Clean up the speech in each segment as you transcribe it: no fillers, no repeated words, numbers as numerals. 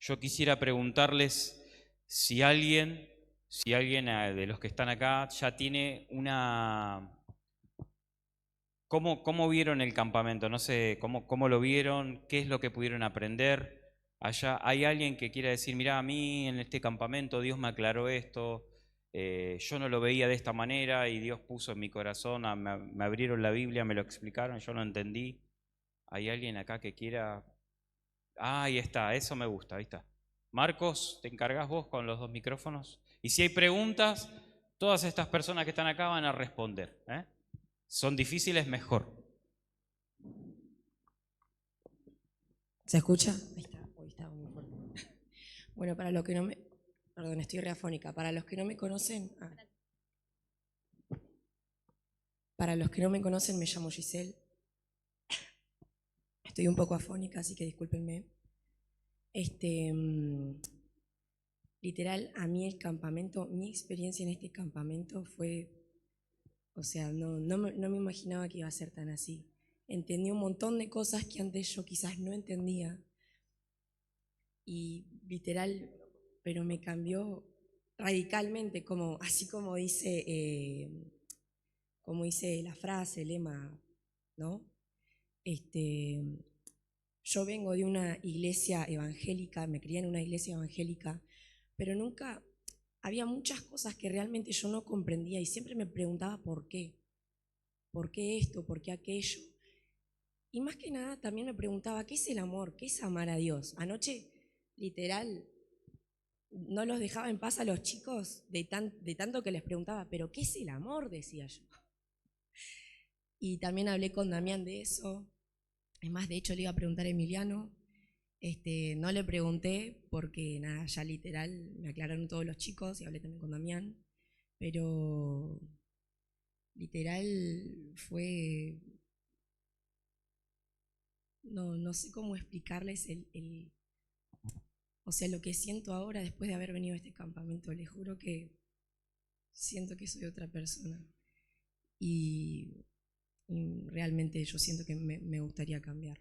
Yo quisiera preguntarles si alguien de los que están acá ya tiene una... ¿Cómo vieron el campamento? No sé, ¿cómo lo vieron? ¿Qué es lo que pudieron aprender? Allá hay alguien que quiera decir, mira, a mí en este campamento Dios me aclaró esto, yo no lo veía de esta manera y Dios puso en mi corazón, me abrieron la Biblia, me lo explicaron, yo lo entendí. ¿Hay alguien acá que quiera? Ah, ahí está, eso me gusta, ahí está. Marcos, ¿te encargas vos con los dos micrófonos? Y si hay preguntas, todas estas personas que están acá van a responder. Son difíciles, mejor. ¿Se escucha? Ahí está, hoy está muy fuerte. Bueno, para los que no me... Perdón, estoy reafónica. Para los que no me conocen... Para los que no me conocen, me llamo Giselle. Estoy un poco afónica, así que discúlpenme. Literal, a mí el campamento, mi experiencia en este campamento fue... O sea, no me imaginaba que iba a ser tan así. Entendí un montón de cosas que antes yo quizás no entendía. Y literal, pero me cambió radicalmente, así como dice la frase, el lema, ¿no? Yo vengo de una iglesia evangélica, me crié en una iglesia evangélica, pero nunca, había muchas cosas que realmente yo no comprendía y siempre me preguntaba por qué esto, por qué aquello. Y más que nada también me preguntaba, ¿qué es el amor? ¿Qué es amar a Dios? Anoche, literal, no los dejaba en paz a los chicos de tanto que les preguntaba, ¿pero qué es el amor? Decía yo. Y también hablé con Damián de eso. Es más, de hecho, le iba a preguntar a Emiliano. No le pregunté porque, nada, ya literal me aclararon todos los chicos y hablé también con Damián. Pero literal fue... No sé cómo explicarles o sea, lo que siento ahora después de haber venido a este campamento. Les juro que siento que soy otra persona. Y realmente yo siento que me gustaría cambiar.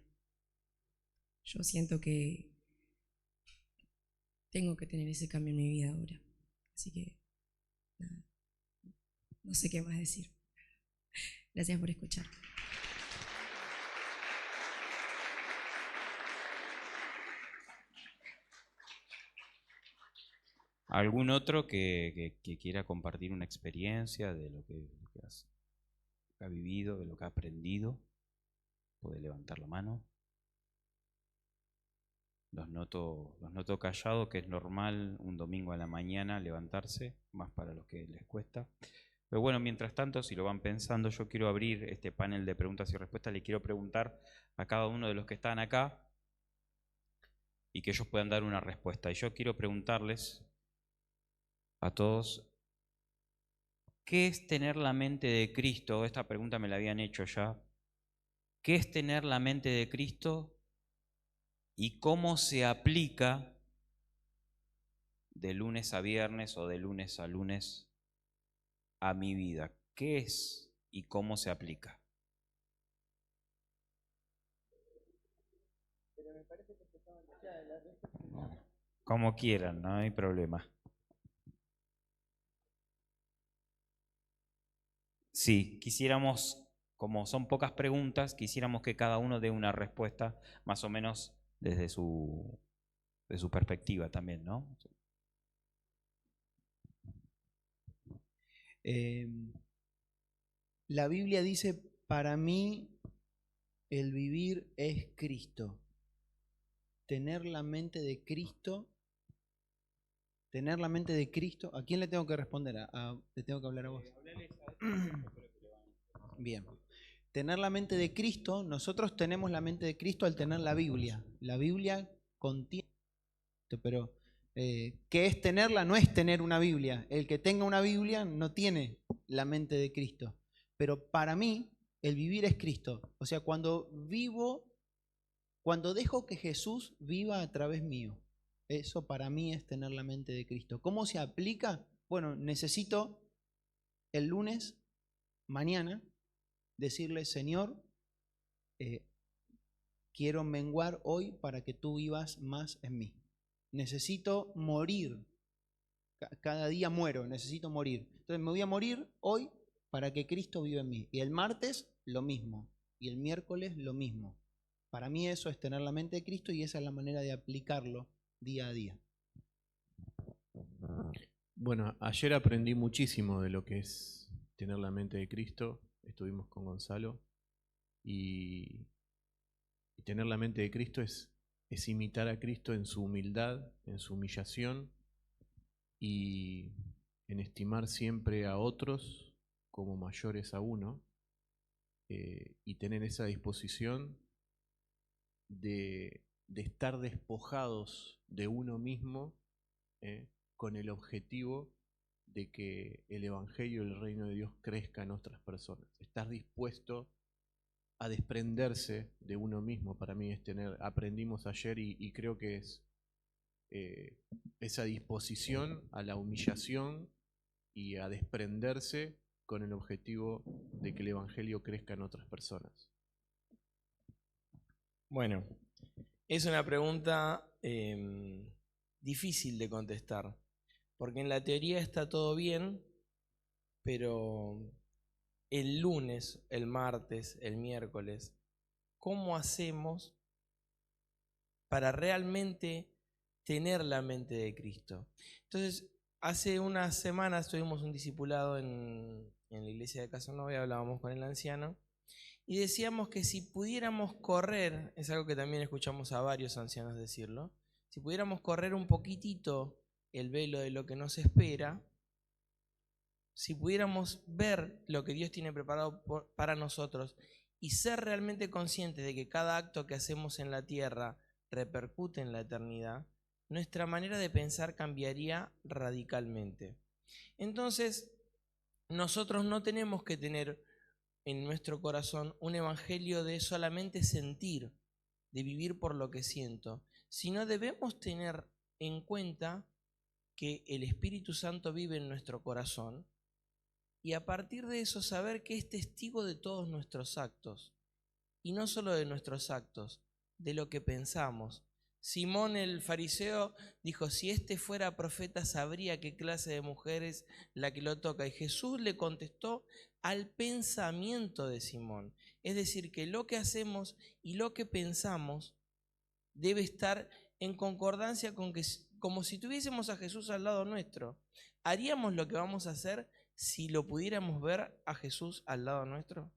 Yo siento que tengo que tener ese cambio en mi vida ahora. Así que, nada, no sé qué más decir. Gracias por escuchar. ¿Algún otro que quiera compartir una experiencia de lo que ha vivido, de lo que ha aprendido? Puede levantar la mano. Los noto callados, que es normal un domingo a la mañana levantarse, más para los que les cuesta. Pero bueno, mientras tanto, si lo van pensando, yo quiero abrir este panel de preguntas y respuestas. Le quiero preguntar a cada uno de los que están acá y que ellos puedan dar una respuesta. Y yo quiero preguntarles a todos, ¿qué es tener la mente de Cristo? Esta pregunta me la habían hecho ya. ¿Qué es tener la mente de Cristo y cómo se aplica de lunes a viernes o de lunes a lunes a mi vida? ¿Qué es y cómo se aplica? Como quieran, no hay problema. Sí, quisiéramos, como son pocas preguntas, quisiéramos que cada uno dé una respuesta más o menos desde de su perspectiva también, ¿no? La Biblia dice, para mí el vivir es Cristo. Tener la mente de Cristo. Tener la mente de Cristo. ¿A quién le tengo que responder? ¿Le tengo que hablar a vos? Bien. Tener la mente de Cristo, nosotros tenemos la mente de Cristo al tener la Biblia. La Biblia contiene, pero ¿qué es tenerla? No es tener una Biblia. El que tenga una Biblia no tiene la mente de Cristo. Pero para mí, el vivir es Cristo. O sea, cuando dejo que Jesús viva a través mío, eso para mí es tener la mente de Cristo. ¿Cómo se aplica? Bueno, necesito el lunes, mañana, decirle, Señor, quiero menguar hoy para que tú vivas más en mí. necesito morir. Cada día muero, necesito morir. Entonces me voy a morir hoy para que Cristo viva en mí. Y el martes lo mismo. Y el miércoles lo mismo. Para mí eso es tener la mente de Cristo y esa es la manera de aplicarlo día a día. Bueno, ayer aprendí muchísimo de lo que es tener la mente de Cristo. Estuvimos con Gonzalo y tener la mente de Cristo es imitar a Cristo en su humildad, en su humillación y en estimar siempre a otros como mayores a uno, y tener esa disposición de estar despojados de uno mismo, con el objetivo de que el Evangelio y el Reino de Dios crezca en otras personas. Estar dispuesto a desprenderse de uno mismo, para mí es aprendimos ayer y creo que es esa disposición a la humillación y a desprenderse con el objetivo de que el Evangelio crezca en otras personas. Bueno, es una pregunta difícil de contestar, porque en la teoría está todo bien, pero el lunes, el martes, el miércoles, ¿cómo hacemos para realmente tener la mente de Cristo? Entonces, hace unas semanas tuvimos un discipulado en la iglesia de Casanova y hablábamos con el anciano y decíamos que si pudiéramos correr, es algo que también escuchamos a varios ancianos decirlo, si pudiéramos correr un poquitito el velo de lo que nos espera, si pudiéramos ver lo que Dios tiene preparado para nosotros y ser realmente conscientes de que cada acto que hacemos en la tierra repercute en la eternidad, nuestra manera de pensar cambiaría radicalmente. Entonces, nosotros no tenemos que tener en nuestro corazón un evangelio de solamente sentir, de vivir por lo que siento, sino debemos tener en cuenta que el Espíritu Santo vive en nuestro corazón y a partir de eso saber que es testigo de todos nuestros actos y no solo de nuestros actos, de lo que pensamos. Simón el fariseo dijo, si este fuera profeta sabría qué clase de mujer es la que lo toca. Y Jesús le contestó al pensamiento de Simón. Es decir, que lo que hacemos y lo que pensamos debe estar en concordancia con que, como si tuviésemos a Jesús al lado nuestro. ¿Haríamos lo que vamos a hacer si lo pudiéramos ver a Jesús al lado nuestro?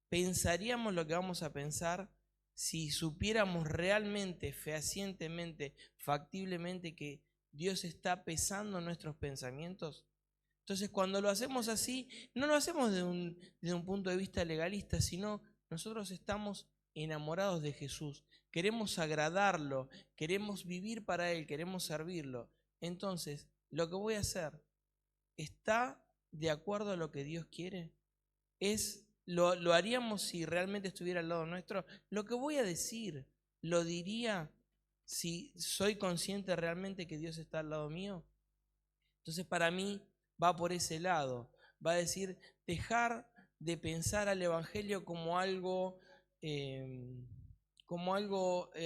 ¿Pensaríamos lo que vamos a pensar si supiéramos realmente, fehacientemente, factiblemente que Dios está pesando nuestros pensamientos? Entonces, cuando lo hacemos así, no lo hacemos desde un punto de vista legalista, sino nosotros estamos enamorados de Jesús, queremos agradarlo, queremos vivir para Él, queremos servirlo. Entonces, lo que voy a hacer, ¿está de acuerdo a lo que Dios quiere? ¿Lo haríamos si realmente estuviera al lado nuestro? Lo que voy a decir, ¿lo diría si soy consciente realmente que Dios está al lado mío? Entonces para mí va por ese lado, va a decir dejar de pensar al Evangelio como algo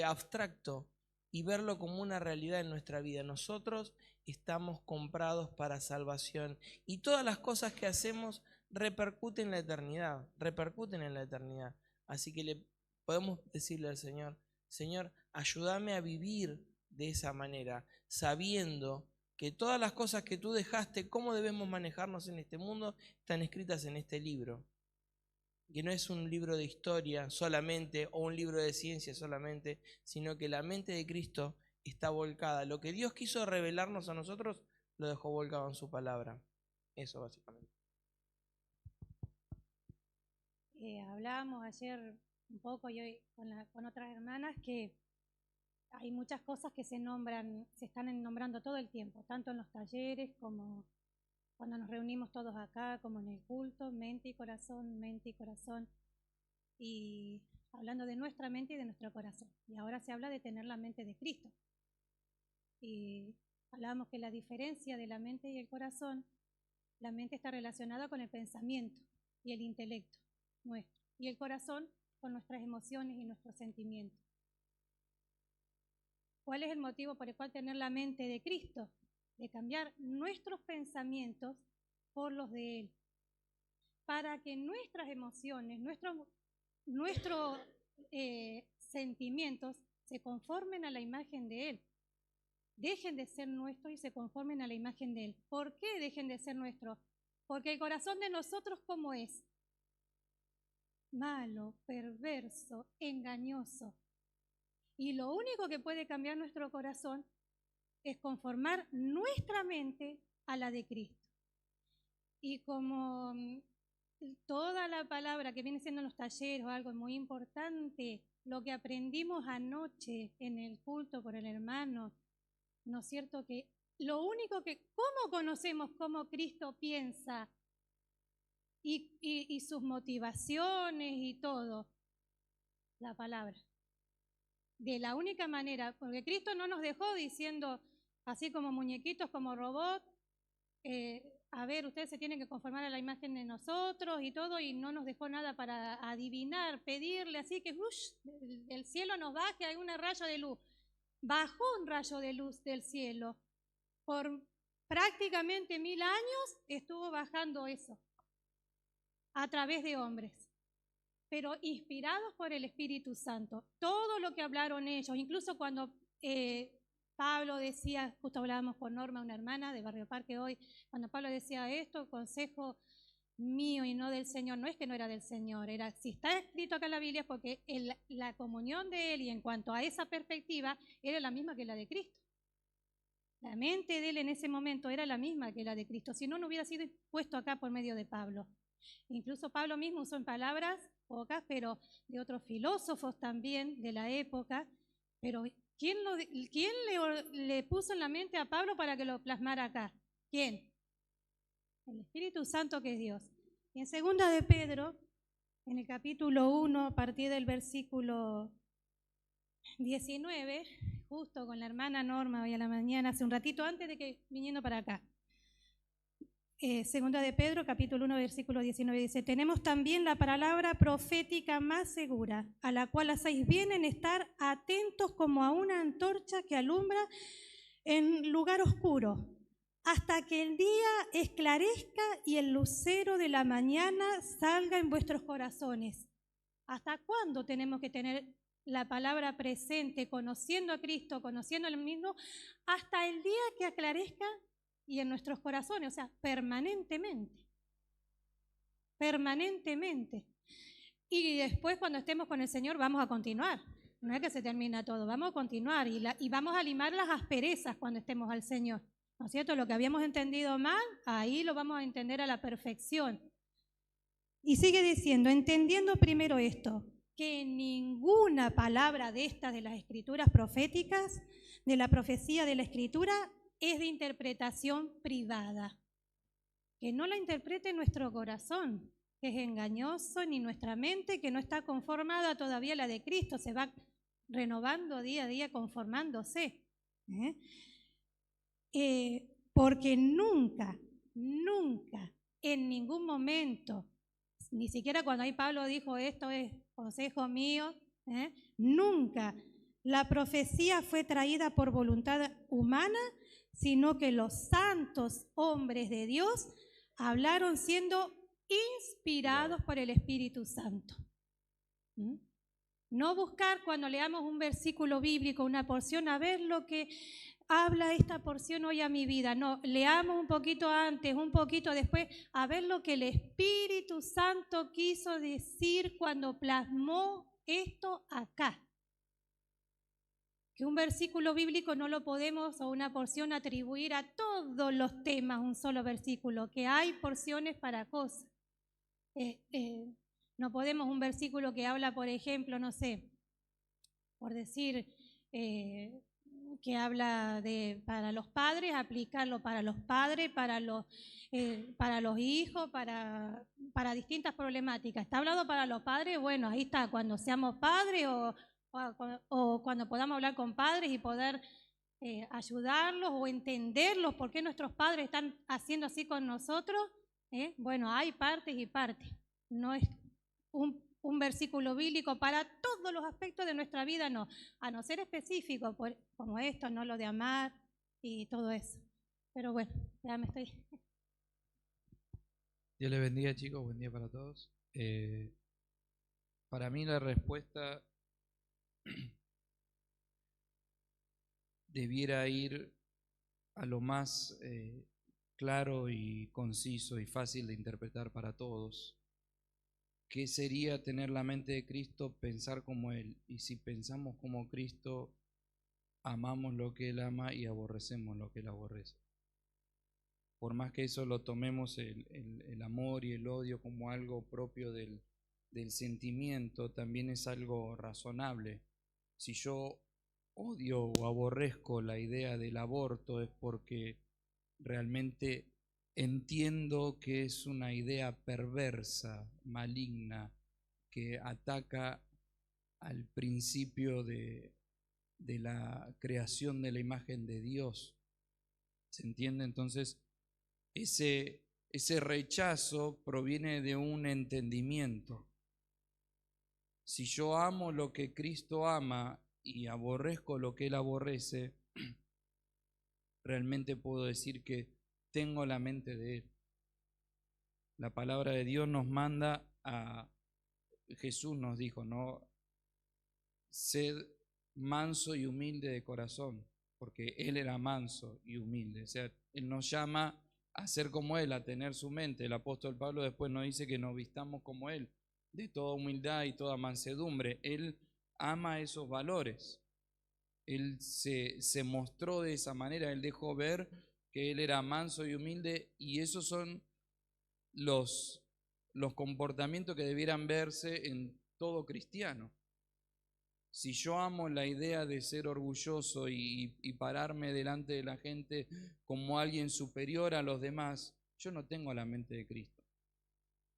abstracto y verlo como una realidad en nuestra vida. Nosotros estamos comprados para salvación y todas las cosas que hacemos repercuten en la eternidad. Así que le podemos decirle al Señor, Señor, ayúdame a vivir de esa manera, sabiendo que todas las cosas que tú dejaste, cómo debemos manejarnos en este mundo, están escritas en este libro. Que no es un libro de historia solamente o un libro de ciencia solamente, sino que la mente de Cristo está volcada. Lo que Dios quiso revelarnos a nosotros, lo dejó volcado en su palabra. Eso básicamente. Hablábamos ayer un poco y hoy con otras hermanas que hay muchas cosas que se están nombrando todo el tiempo, tanto en los talleres como cuando nos reunimos todos acá, como en el culto, mente y corazón, y hablando de nuestra mente y de nuestro corazón. Y ahora se habla de tener la mente de Cristo. Y hablábamos que la diferencia de la mente y el corazón, la mente está relacionada con el pensamiento y el intelecto nuestro, y el corazón con nuestras emociones y nuestros sentimientos. ¿Cuál es el motivo por el cual tener la mente de Cristo? De cambiar nuestros pensamientos por los de Él, para que nuestras emociones, nuestros sentimientos se conformen a la imagen de Él. Dejen de ser nuestros y se conformen a la imagen de Él. ¿Por qué dejen de ser nuestros? Porque el corazón de nosotros, ¿cómo es? Malo, perverso, engañoso. Y lo único que puede cambiar nuestro corazón es conformar nuestra mente a la de Cristo. Y como toda la palabra que viene siendo en los talleres o algo muy importante, lo que aprendimos anoche en el culto por el hermano, ¿no es cierto? Que lo único que, ¿cómo conocemos cómo Cristo piensa y sus motivaciones y todo? La palabra. De la única manera, porque Cristo no nos dejó diciendo, así como muñequitos, como robots, a ver, ustedes se tienen que conformar a la imagen de nosotros y todo, y no nos dejó nada para adivinar, pedirle, así que del cielo nos baje, hay un rayo de luz. Bajó un rayo de luz del cielo. Por prácticamente 1000 años estuvo bajando eso a través de hombres, pero inspirados por el Espíritu Santo. Todo lo que hablaron ellos, incluso cuando Pablo decía, justo hablábamos con Norma, una hermana de Barrio Parque hoy, cuando Pablo decía esto, consejo mío y no del Señor, no es que no era del Señor, era, si está escrito acá en la Biblia, porque la comunión de Él y en cuanto a esa perspectiva, era la misma que la de Cristo. La mente de Él en ese momento era la misma que la de Cristo, si no, no hubiera sido puesto acá por medio de Pablo. Incluso Pablo mismo usó en palabras pocas, pero de otros filósofos también de la época, pero ¿quién le puso en la mente a Pablo para que lo plasmara acá? ¿Quién? El Espíritu Santo, que es Dios. Y en 2 de Pedro, en el capítulo 1, a partir del versículo 19, justo con la hermana Norma hoy a la mañana, hace un ratito antes de que viniendo para acá. 2 de Pedro, capítulo 1, versículo 19, dice, tenemos también la palabra profética más segura, a la cual hacéis bien en estar atentos como a una antorcha que alumbra en lugar oscuro, hasta que el día esclarezca y el lucero de la mañana salga en vuestros corazones. ¿Hasta cuándo tenemos que tener la palabra presente, conociendo a Cristo, conociendo al mismo? Hasta el día que aclarezca y en nuestros corazones, o sea, permanentemente. Permanentemente. Y después, cuando estemos con el Señor, vamos a continuar. No es que se termina todo, vamos a continuar y vamos a limar las asperezas cuando estemos al Señor. ¿No es cierto? Lo que habíamos entendido mal, ahí lo vamos a entender a la perfección. Y sigue diciendo, entendiendo primero esto, que ninguna palabra de estas de las escrituras proféticas, de la profecía de la escritura, es de interpretación privada. Que no la interprete nuestro corazón, que es engañoso, ni nuestra mente, que no está conformada todavía a la de Cristo, se va renovando día a día, conformándose. Porque nunca, en ningún momento, ni siquiera cuando ahí Pablo dijo esto es consejo mío, nunca la profecía fue traída por voluntad humana, sino que los santos hombres de Dios hablaron siendo inspirados por el Espíritu Santo. No buscar cuando leamos un versículo bíblico, una porción, a ver lo que habla esta porción hoy a mi vida. No, leamos un poquito antes, un poquito después, a ver lo que el Espíritu Santo quiso decir cuando plasmó esto acá. Que un versículo bíblico no lo podemos, o una porción, atribuir a todos los temas, un solo versículo, que hay porciones para cosas. No podemos un versículo que habla, por ejemplo, no sé, por decir, que habla de para los padres, aplicarlo para los padres, para los hijos, para distintas problemáticas. Está hablado para los padres, bueno, ahí está, cuando seamos padres o cuando podamos hablar con padres y poder ayudarlos o entenderlos, por qué nuestros padres están haciendo así con nosotros. Bueno, hay partes y partes. No es un versículo bíblico para todos los aspectos de nuestra vida, no. A no ser específico, como esto, no lo de amar y todo eso. Pero bueno, ya me estoy... Dios les bendiga, chicos, buen día para todos. Para mí la respuesta debiera ir a lo más claro y conciso y fácil de interpretar para todos. ¿Qué sería tener la mente de Cristo, pensar como Él? Y si pensamos como Cristo, amamos lo que Él ama y aborrecemos lo que Él aborrece. Por más que eso lo tomemos el amor y el odio como algo propio del sentimiento, también es algo razonable. Si yo odio o aborrezco la idea del aborto es porque realmente entiendo que es una idea perversa, maligna, que ataca al principio de la creación de la imagen de Dios. ¿Se entiende? Entonces, ese rechazo proviene de un entendimiento. Si yo amo lo que Cristo ama y aborrezco lo que Él aborrece, realmente puedo decir que tengo la mente de Él. La palabra de Dios nos manda a... Jesús nos dijo, ¿no? Sed manso y humilde de corazón, porque Él era manso y humilde. O sea, Él nos llama a ser como Él, a tener su mente. El apóstol Pablo después nos dice que nos vistamos como Él, de toda humildad y toda mansedumbre. Él ama esos valores. Él se mostró de esa manera, Él dejó ver que Él era manso y humilde, y esos son los comportamientos que debieran verse en todo cristiano. Si yo amo la idea de ser orgulloso y pararme delante de la gente como alguien superior a los demás, yo no tengo la mente de Cristo,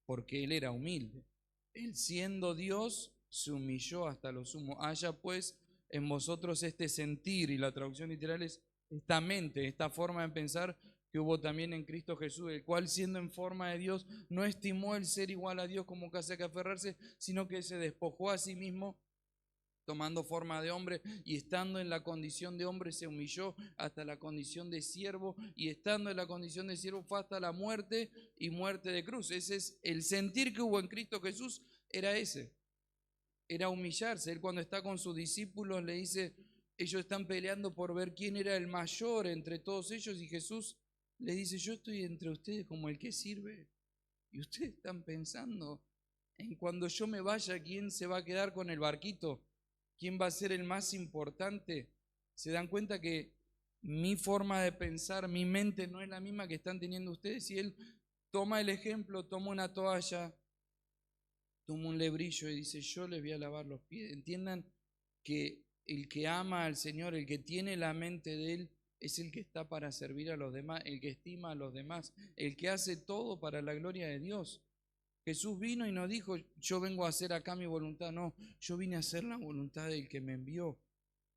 porque Él era humilde. Él, siendo Dios, se humilló hasta lo sumo. Haya pues en vosotros este sentir, y la traducción literal es esta mente, esta forma de pensar que hubo también en Cristo Jesús, el cual, siendo en forma de Dios, no estimó el ser igual a Dios como cosa que aferrarse, sino que se despojó a sí mismo, tomando forma de hombre, y estando en la condición de hombre se humilló hasta la condición de siervo, y estando en la condición de siervo fue hasta la muerte y muerte de cruz. Ese es el sentir que hubo en Cristo Jesús, era ese, era humillarse. Él, cuando está con sus discípulos, le dice, ellos están peleando por ver quién era el mayor entre todos ellos, y Jesús le dice, yo estoy entre ustedes como el que sirve, y ustedes están pensando en cuando yo me vaya, ¿quién se va a quedar con el barquito? ¿Quién va a ser el más importante? ¿Se dan cuenta que mi forma de pensar, mi mente no es la misma que están teniendo ustedes? Y Él toma el ejemplo, toma una toalla, toma un lebrillo y dice, yo les voy a lavar los pies. Entiendan que el que ama al Señor, el que tiene la mente de Él, es el que está para servir a los demás, el que estima a los demás, el que hace todo para la gloria de Dios. Jesús vino y no dijo, yo vengo a hacer acá mi voluntad. No, yo vine a hacer la voluntad del que me envió.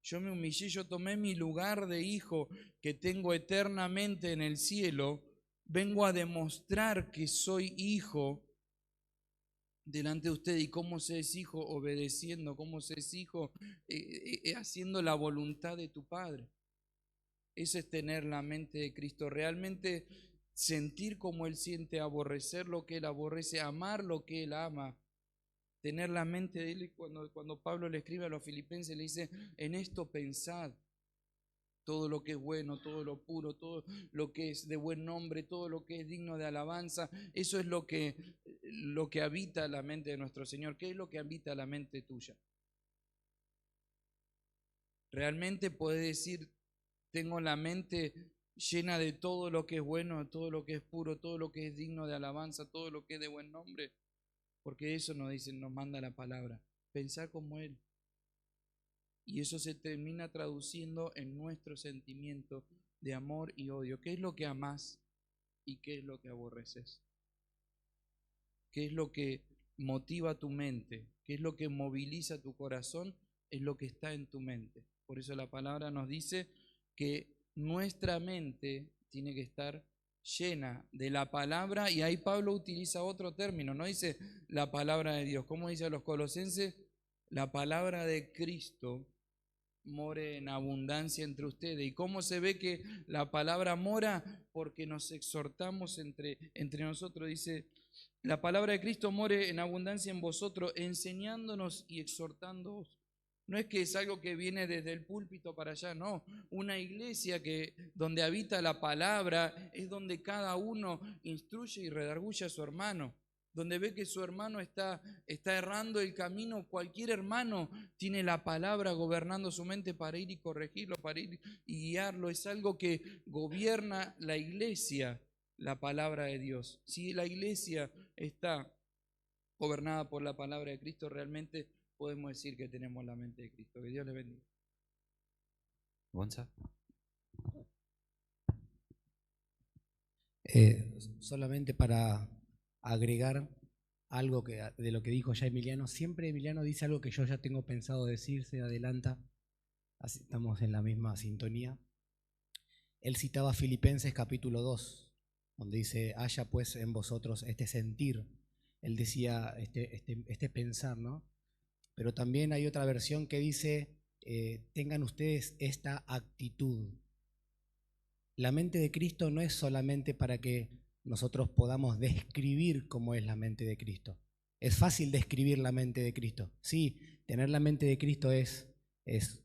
Yo me humillé, yo tomé mi lugar de hijo que tengo eternamente en el cielo. Vengo a demostrar que soy hijo delante de usted. ¿Y cómo se es hijo? Obedeciendo. ¿Cómo se es hijo? Haciendo la voluntad de tu Padre. Eso es tener la mente de Cristo. Realmente sentir como Él siente, aborrecer lo que Él aborrece, amar lo que Él ama, tener la mente de Él. Cuando Pablo le escribe a los filipenses, le dice, en esto pensad, todo lo que es bueno, todo lo puro, todo lo que es de buen nombre, todo lo que es digno de alabanza. Eso es lo que habita la mente de nuestro Señor. ¿Qué es lo que habita la mente tuya? Realmente podés decir, tengo la mente llena de todo lo que es bueno, todo lo que es puro, todo lo que es digno de alabanza, todo lo que es de buen nombre. Porque eso nos manda la palabra. Pensar como Él. Y eso se termina traduciendo en nuestro sentimiento de amor y odio. ¿Qué es lo que amás y qué es lo que aborreces? ¿Qué es lo que motiva tu mente? ¿Qué es lo que moviliza tu corazón? Es lo que está en tu mente. Por eso la palabra nos dice que nuestra mente tiene que estar llena de la palabra, y ahí Pablo utiliza otro término, no dice la palabra de Dios, como dice a los colosenses, la palabra de Cristo more en abundancia entre ustedes. ¿Y cómo se ve que la palabra mora? Porque nos exhortamos entre nosotros. Dice, la palabra de Cristo more en abundancia en vosotros, enseñándonos y exhortándoos. No es que es algo que viene desde el púlpito para allá, no. Una iglesia donde habita la palabra es donde cada uno instruye y redarguye a su hermano. Donde ve que su hermano está errando el camino, cualquier hermano tiene la palabra gobernando su mente para ir y corregirlo, para ir y guiarlo. Es algo que gobierna la iglesia, la palabra de Dios. Si la iglesia está gobernada por la palabra de Cristo, realmente podemos decir que tenemos la mente de Cristo. Que Dios les bendiga. Gonza. Solamente para agregar algo de lo que dijo ya Emiliano. Siempre Emiliano dice algo que yo ya tengo pensado decir, se adelanta, así estamos en la misma sintonía. Él citaba Filipenses capítulo 2, donde dice, haya pues en vosotros este sentir. Él decía este pensar, ¿no? Pero también hay otra versión que dice, tengan ustedes esta actitud. La mente de Cristo no es solamente para que nosotros podamos describir cómo es la mente de Cristo. Es fácil describir la mente de Cristo. Sí, tener la mente de Cristo es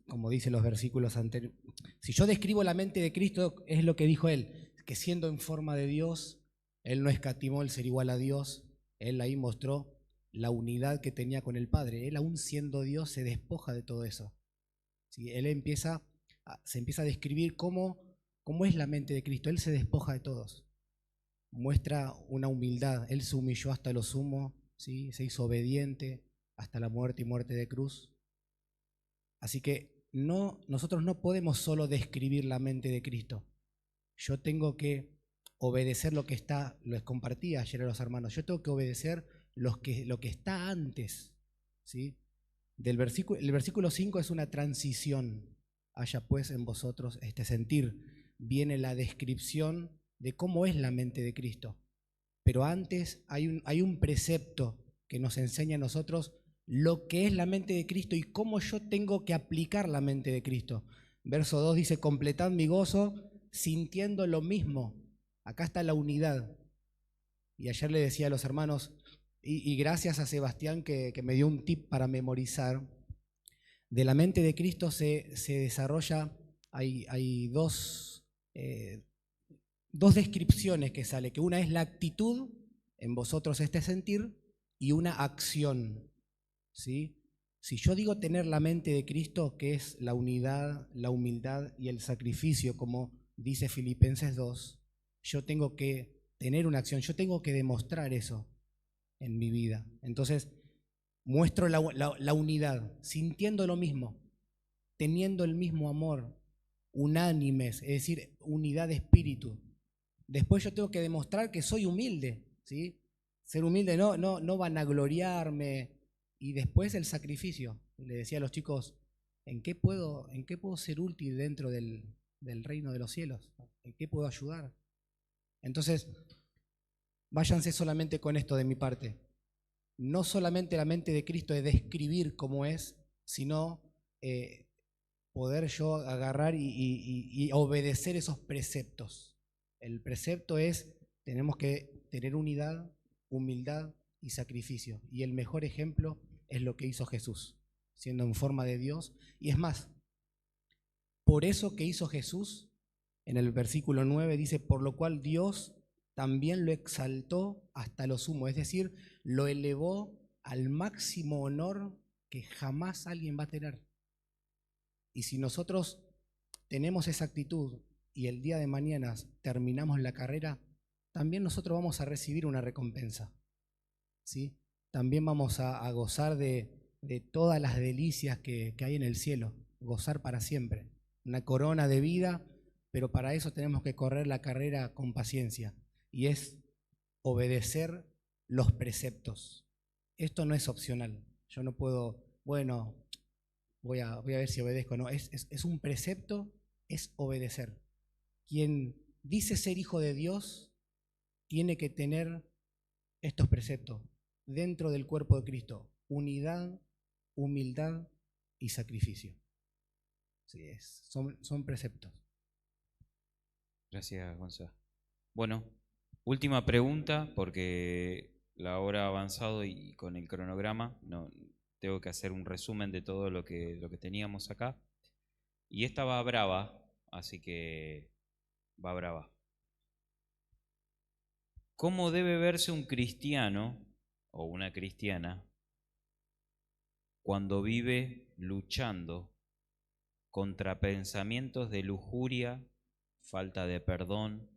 como dicen los versículos anteriores. Si yo describo la mente de Cristo, es lo que dijo él, que siendo en forma de Dios, él no escatimó el ser igual a Dios, él ahí mostró la unidad que tenía con el Padre. Él, aún siendo Dios, se despoja de todo eso. ¿Sí? Él se empieza a describir cómo es la mente de Cristo. Él se despoja de todos. Muestra una humildad. Él se humilló hasta lo sumo, ¿sí? Se hizo obediente hasta la muerte y muerte de cruz. Así que nosotros no podemos solo describir la mente de Cristo. Yo tengo que obedecer lo les compartía ayer a los hermanos, yo tengo que obedecer lo que está antes, ¿sí? El versículo 5 es una transición. Haya pues en vosotros este sentir. Viene la descripción de cómo es la mente de Cristo. Pero antes hay un precepto que nos enseña a nosotros lo que es la mente de Cristo y cómo yo tengo que aplicar la mente de Cristo. Verso 2 dice, completad mi gozo sintiendo lo mismo. Acá está la unidad. Y ayer le decía a los hermanos, y gracias a Sebastián que me dio un tip para memorizar, de la mente de Cristo se desarrolla, hay dos descripciones que sale, que una es la actitud, en vosotros este sentir, y una acción, ¿sí? Si yo digo tener la mente de Cristo, que es la unidad, la humildad y el sacrificio, como dice Filipenses 2, yo tengo que tener una acción, yo tengo que demostrar eso en mi vida. Entonces, muestro la unidad, sintiendo lo mismo, teniendo el mismo amor, unánimes, es decir, unidad de espíritu. Después yo tengo que demostrar que soy humilde, ¿sí? Ser humilde, no vanagloriarme. Y después el sacrificio. Le decía a los chicos, ¿en qué puedo ser útil dentro del reino de los cielos? ¿En qué puedo ayudar? Entonces, váyanse solamente con esto de mi parte. No solamente la mente de Cristo es describir cómo es, sino poder yo agarrar y obedecer esos preceptos. El precepto es, tenemos que tener unidad, humildad y sacrificio. Y el mejor ejemplo es lo que hizo Jesús, siendo en forma de Dios. Y es más, por eso que hizo Jesús, en el versículo 9 dice, por lo cual Dios también lo exaltó hasta lo sumo, es decir, lo elevó al máximo honor que jamás alguien va a tener. Y si nosotros tenemos esa actitud y el día de mañana terminamos la carrera, también nosotros vamos a recibir una recompensa, ¿sí? También vamos a gozar de todas las delicias que hay en el cielo, gozar para siempre. Una corona de vida, pero para eso tenemos que correr la carrera con paciencia, y es obedecer los preceptos. Esto no es opcional. Yo no puedo, bueno, voy a ver si obedezco. No, es un precepto, es obedecer. Quien dice ser hijo de Dios tiene que tener estos preceptos dentro del cuerpo de Cristo: unidad, humildad y sacrificio. Sí, son preceptos. Gracias, Gonzalo. Bueno, última pregunta, porque la hora ha avanzado y con el cronograma no, tengo que hacer un resumen de todo lo que teníamos acá. Y esta va brava, así que va brava. ¿Cómo debe verse un cristiano o una cristiana cuando vive luchando contra pensamientos de lujuria, falta de perdón,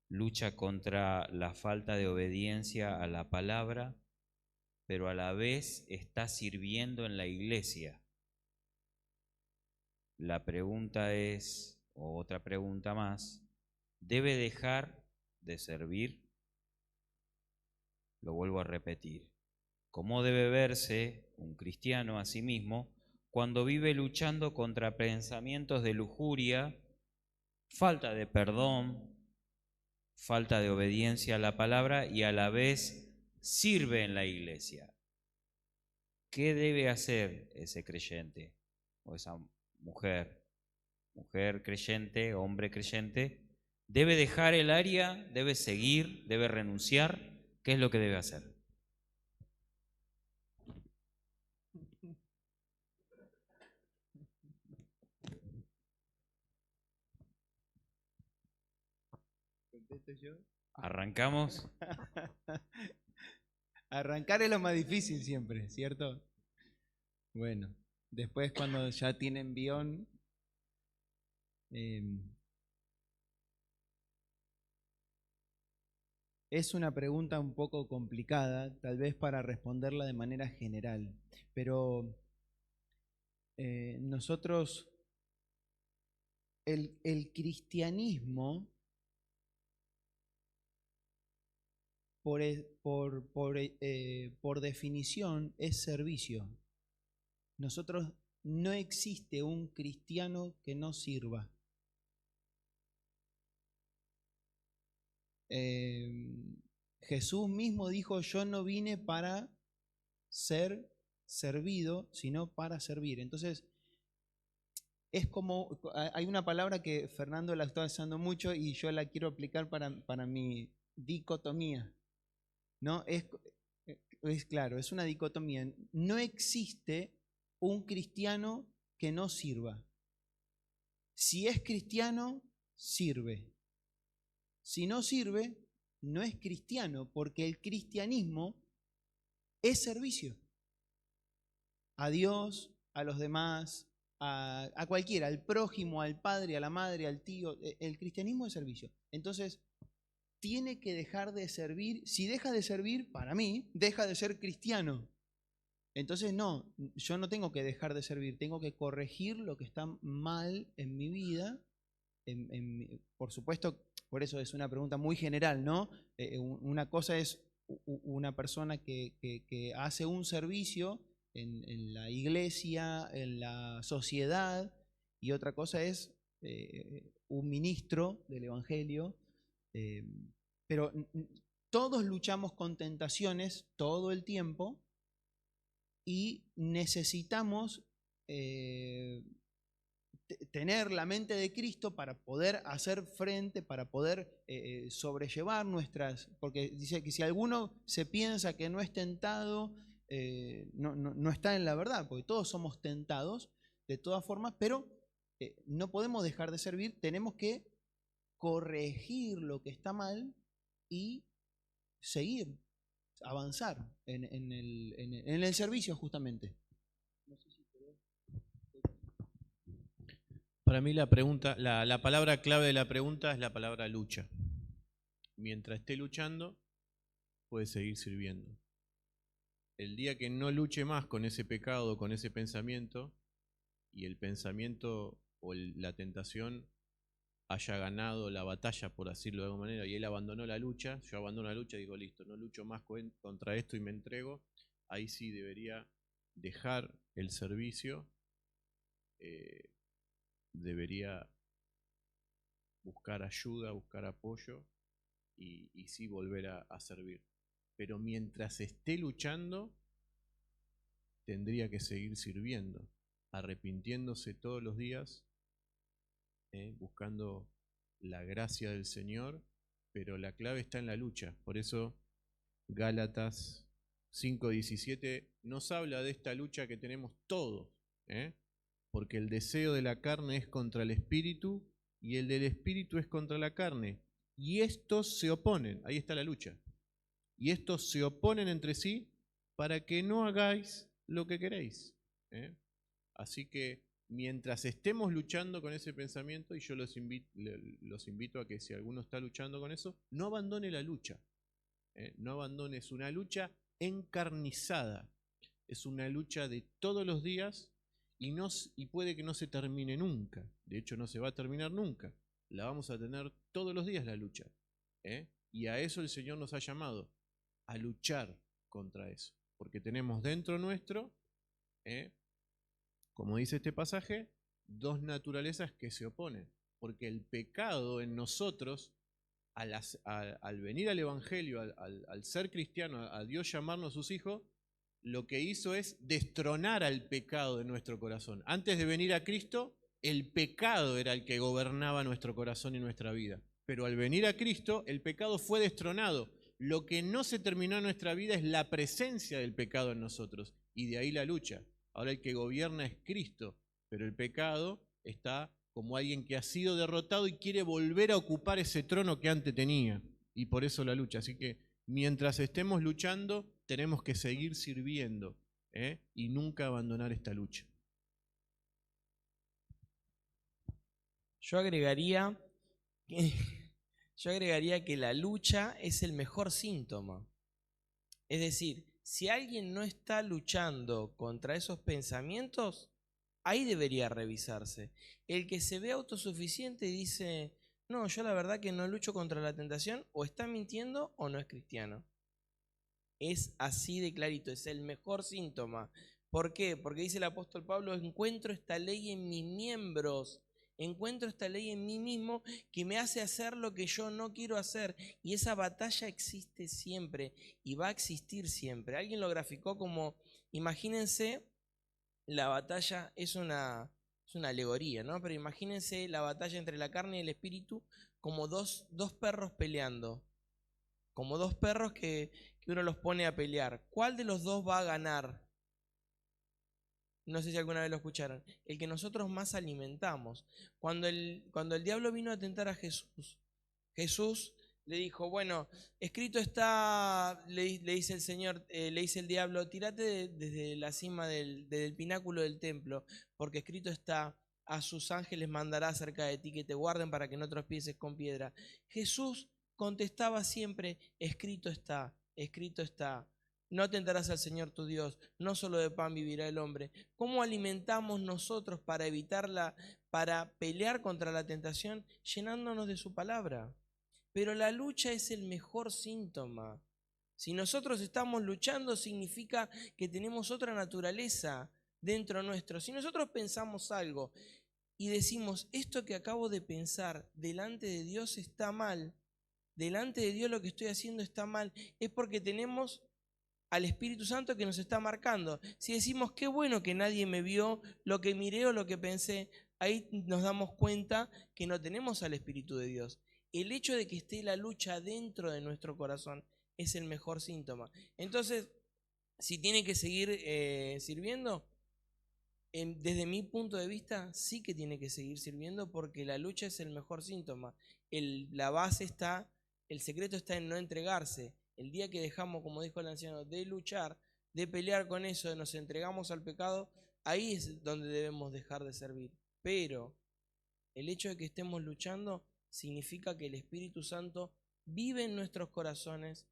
lucha contra la falta de obediencia a la palabra, pero a la vez está sirviendo en la iglesia? La pregunta es, o otra pregunta más, ¿debe dejar de servir? Lo vuelvo a repetir. ¿Cómo debe verse un cristiano a sí mismo cuando vive luchando contra pensamientos de lujuria, falta de perdón, falta de obediencia a la palabra y a la vez sirve en la iglesia? ¿Qué debe hacer ese creyente o esa mujer creyente, hombre creyente? ¿Debe dejar el área? ¿Debe seguir? ¿Debe renunciar? ¿Qué es lo que debe hacer? ¿Arrancamos? Arrancar es lo más difícil siempre, ¿cierto? Bueno, después cuando ya tienen guión, es una pregunta un poco complicada, tal vez para responderla de manera general, pero nosotros, el cristianismo, por definición, es servicio. Nosotros, no existe un cristiano que no sirva. Jesús mismo dijo: yo no vine para ser servido, sino para servir. Entonces, es como, hay una palabra que Fernando la está usando mucho y yo la quiero aplicar para mi dicotomía, ¿no? Es claro, es una dicotomía. No existe un cristiano que no sirva. Si es cristiano, sirve. Si no sirve, no es cristiano, porque el cristianismo es servicio. A Dios, a los demás, a cualquiera, al prójimo, al padre, a la madre, al tío. El cristianismo es servicio. Entonces, tiene que dejar de servir. Si deja de servir, para mí, deja de ser cristiano. Entonces, no, yo no tengo que dejar de servir, tengo que corregir lo que está mal en mi vida. Por supuesto, por eso es una pregunta muy general, ¿no? Una cosa es una persona que hace un servicio en la iglesia, en la sociedad, y otra cosa es un ministro del Evangelio. Pero todos luchamos con tentaciones todo el tiempo y necesitamos tener la mente de Cristo para poder hacer frente, para poder sobrellevar nuestras, porque dice que si alguno se piensa que no es tentado, no está en la verdad, porque todos somos tentados de todas formas, pero no podemos dejar de servir, tenemos que corregir lo que está mal y seguir, avanzar en el servicio justamente. Para mí la pregunta, la palabra clave de la pregunta es la palabra lucha. Mientras esté luchando, puede seguir sirviendo. El día que no luche más con ese pecado, con ese pensamiento, y el pensamiento o la tentación haya ganado la batalla, por decirlo de alguna manera, y él abandonó la lucha, yo abandono la lucha y digo: listo, no lucho más contra esto y me entrego, ahí sí debería dejar el servicio, debería buscar ayuda, buscar apoyo y sí volver a servir. Pero mientras esté luchando, tendría que seguir sirviendo, arrepintiéndose todos los días, buscando la gracia del Señor, pero la clave está en la lucha. Por eso Gálatas 5:17 nos habla de esta lucha que tenemos todos, porque el deseo de la carne es contra el espíritu y el del espíritu es contra la carne, y estos se oponen, ahí está la lucha, y estos se oponen entre sí para que no hagáis lo que queréis. Así que mientras estemos luchando con ese pensamiento, y yo los invito a que si alguno está luchando con eso, no abandone la lucha. No abandones, una lucha encarnizada, es una lucha de todos los días y puede que no se termine nunca. De hecho, no se va a terminar nunca. La vamos a tener todos los días la lucha. Y a eso el Señor nos ha llamado, a luchar contra eso. Porque tenemos dentro nuestro, como dice este pasaje, dos naturalezas que se oponen. Porque el pecado en nosotros, al venir al Evangelio, al ser cristiano, a Dios llamarnos sus hijos, lo que hizo es destronar al pecado de nuestro corazón. Antes de venir a Cristo, el pecado era el que gobernaba nuestro corazón y nuestra vida. Pero al venir a Cristo, el pecado fue destronado. Lo que no se terminó en nuestra vida es la presencia del pecado en nosotros. Y de ahí la lucha. Ahora el que gobierna es Cristo, pero el pecado está como alguien que ha sido derrotado y quiere volver a ocupar ese trono que antes tenía. Y por eso la lucha. Así que mientras estemos luchando, tenemos que seguir sirviendo, y nunca abandonar esta lucha. Yo agregaría que la lucha es el mejor síntoma. Es decir, si alguien no está luchando contra esos pensamientos, ahí debería revisarse. El que se ve autosuficiente y dice, no, yo la verdad que no lucho contra la tentación, o está mintiendo o no es cristiano. Es así de clarito, es el mejor síntoma. ¿Por qué? Porque dice el apóstol Pablo, encuentro esta ley en mis miembros, encuentro esta ley en mí mismo que me hace hacer lo que yo no quiero hacer. Y esa batalla existe siempre y va a existir siempre. Alguien lo graficó como, imagínense, la batalla es una alegoría, ¿no? Pero imagínense la batalla entre la carne y el espíritu como dos perros peleando. Como dos perros que uno los pone a pelear. ¿Cuál de los dos va a ganar? No sé si alguna vez lo escucharon. El que nosotros más alimentamos. Cuando el diablo vino a tentar a Jesús, Jesús le dijo, bueno, escrito está, le dice el Señor, le dice el diablo, tírate desde la cima desde el pináculo del templo, porque escrito está, a sus ángeles mandará cerca de ti que te guarden para que no tropieces con piedra. Jesús contestaba siempre, escrito está, escrito está. No tentarás al Señor tu Dios, no solo de pan vivirá el hombre. ¿Cómo alimentamos nosotros para evitarla, para pelear contra la tentación? Llenándonos de su palabra. Pero la lucha es el mejor síntoma. Si nosotros estamos luchando, significa que tenemos otra naturaleza dentro nuestro. Si nosotros pensamos algo y decimos, esto que acabo de pensar delante de Dios está mal, delante de Dios lo que estoy haciendo está mal, es porque tenemos al Espíritu Santo que nos está marcando. Si decimos, qué bueno que nadie me vio lo que miré o lo que pensé, ahí nos damos cuenta que no tenemos al Espíritu de Dios. El hecho de que esté la lucha dentro de nuestro corazón es el mejor síntoma. Entonces, si tiene que seguir sirviendo, desde mi punto de vista, sí que tiene que seguir sirviendo porque la lucha es el mejor síntoma. La base está, el secreto está en no entregarse. El día que dejamos, como dijo el anciano, de luchar, de pelear con eso, de nos entregamos al pecado, ahí es donde debemos dejar de servir. Pero el hecho de que estemos luchando significa que el Espíritu Santo vive en nuestros corazones